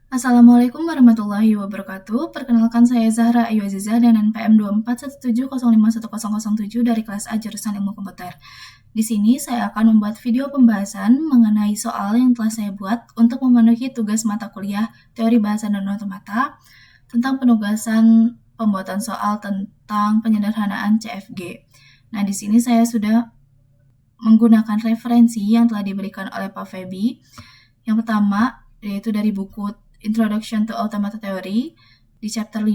Assalamualaikum warahmatullahi wabarakatuh. Perkenalkan saya Zahra Ayu Azizah dengan NPM 2417051007 dari kelas A jurusan Ilmu Komputer. Di sini saya akan membuat video pembahasan mengenai soal yang telah saya buat untuk memenuhi tugas mata kuliah Teori Bahasa dan Otomata tentang penugasan pembuatan soal tentang penyederhanaan CFG. Nah, di sini saya sudah menggunakan referensi yang telah diberikan oleh Pak Febi. Yang pertama, yaitu dari buku Introduction to Automata Theory di chapter 5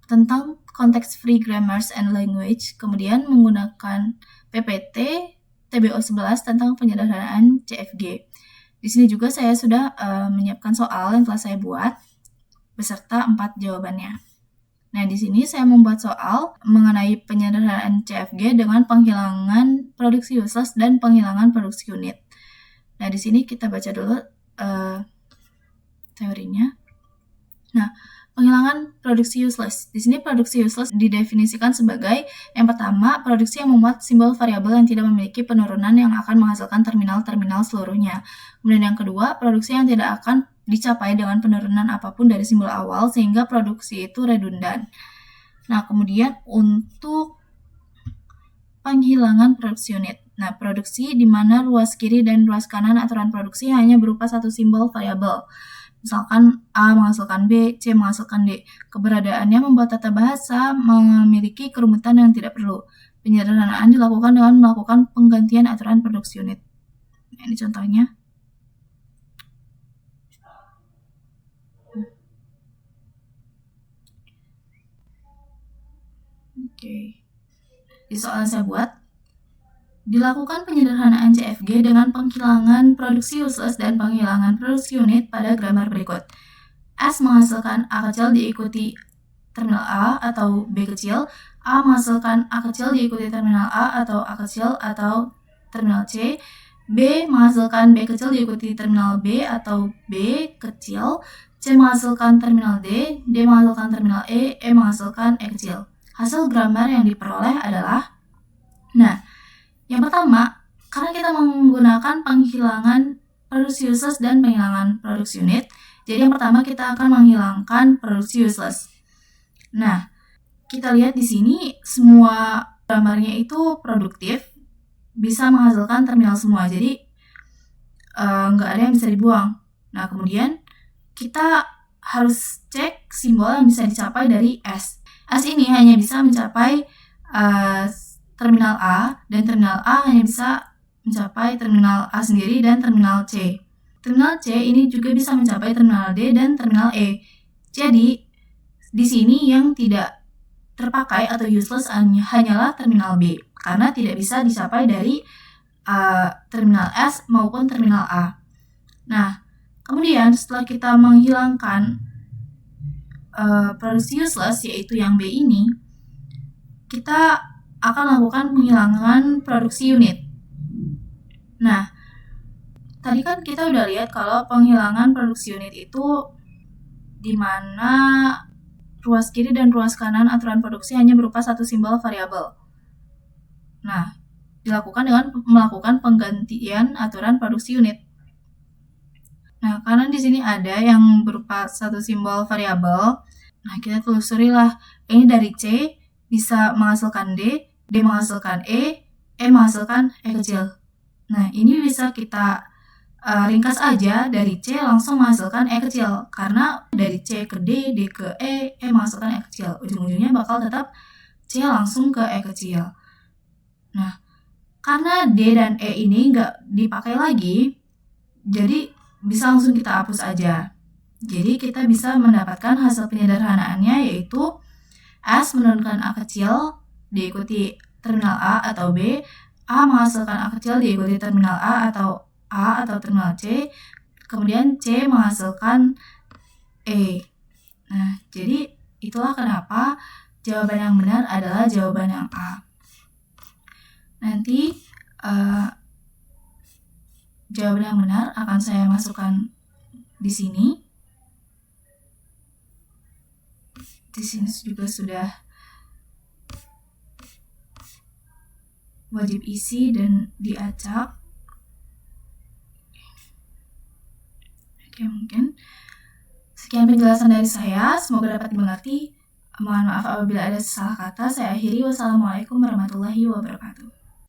tentang Context Free Grammars and Language, kemudian menggunakan PPT TBO 11 tentang penyederhanaan CFG. Di sini juga saya sudah menyiapkan soal yang telah saya buat beserta 4 jawabannya. Nah, di sini saya membuat soal mengenai penyederhanaan CFG dengan penghilangan produksi useless dan penghilangan produksi unit. Nah, di sini kita baca dulu teorinya. Nah, penghilangan produksi useless. Di sini produksi useless didefinisikan sebagai yang pertama, produksi yang memuat simbol variabel yang tidak memiliki penurunan yang akan menghasilkan terminal-terminal seluruhnya. Kemudian yang kedua, produksi yang tidak akan dicapai dengan penurunan apapun dari simbol awal sehingga produksi itu redundan. Nah, kemudian untuk penghilangan produksi unit. Nah, produksi di mana ruas kiri dan ruas kanan aturan produksi hanya berupa satu simbol variabel. Misalkan A menghasilkan B, C menghasilkan D. Keberadaannya membuat tata bahasa memiliki kerumitan yang tidak perlu. Penyederhanaan dilakukan dengan melakukan penggantian aturan produksi unit. Nah, ini contohnya. Oke. Di soal yang saya buat, dilakukan penyederhanaan CFG dengan penghilangan produksi useless dan penghilangan produksi unit pada grammar berikut. S menghasilkan A kecil diikuti terminal A atau B kecil, A menghasilkan A kecil diikuti terminal A atau A kecil atau terminal C, B menghasilkan B kecil diikuti terminal B atau B kecil, C menghasilkan terminal D, D menghasilkan terminal E menghasilkan E kecil. Hasil grammar yang diperoleh adalah, yang pertama, karena kita menggunakan penghilangan produksi useless dan penghilangan produksi unit, jadi yang pertama kita akan menghilangkan produksi useless. Nah, kita lihat di sini semua gambarnya itu produktif, bisa menghasilkan terminal semua, jadi nggak ada yang bisa dibuang. Nah, kemudian kita harus cek simbol yang bisa dicapai dari S. S ini hanya bisa mencapai terminal A, dan terminal A hanya bisa mencapai terminal A sendiri dan terminal C. Terminal C ini juga bisa mencapai terminal D dan terminal E. Jadi, di sini yang tidak terpakai atau useless hanyalah terminal B, karena tidak bisa dicapai dari terminal S maupun terminal A. Nah, kemudian setelah kita menghilangkan produksi useless, yaitu yang B ini, kita akan lakukan penghilangan produksi unit. Nah, tadi kan kita udah lihat kalau penghilangan produksi unit itu di mana ruas kiri dan ruas kanan aturan produksi hanya berupa satu simbol variabel. Nah, dilakukan dengan melakukan penggantian aturan produksi unit. Nah, karena di sini ada yang berupa satu simbol variabel, nah kita telusuri lah. Ini dari C bisa menghasilkan D, D menghasilkan E menghasilkan E kecil. Nah, ini bisa kita ringkas aja, dari C langsung menghasilkan E kecil, karena dari C ke D, D ke E menghasilkan E kecil. Ujung-ujungnya bakal tetap C langsung ke E kecil. Nah, karena D dan E ini nggak dipakai lagi, jadi bisa langsung kita hapus aja. Jadi kita bisa mendapatkan hasil penyederhanaannya, yaitu S menurunkan A kecil diikuti terminal A atau B, A menghasilkan A kecil diikuti terminal A atau terminal C, kemudian C menghasilkan E. Nah, jadi itulah kenapa jawaban yang benar adalah jawaban yang A. Nanti jawaban yang benar akan saya masukkan di sini. Di sini juga sudah wajib isi dan diacak. Oke, mungkin Sekian penjelasan dari saya, semoga dapat dimengerti. Mohon maaf apabila ada salah kata. Saya akhiri. Wassalamualaikum warahmatullahi wabarakatuh.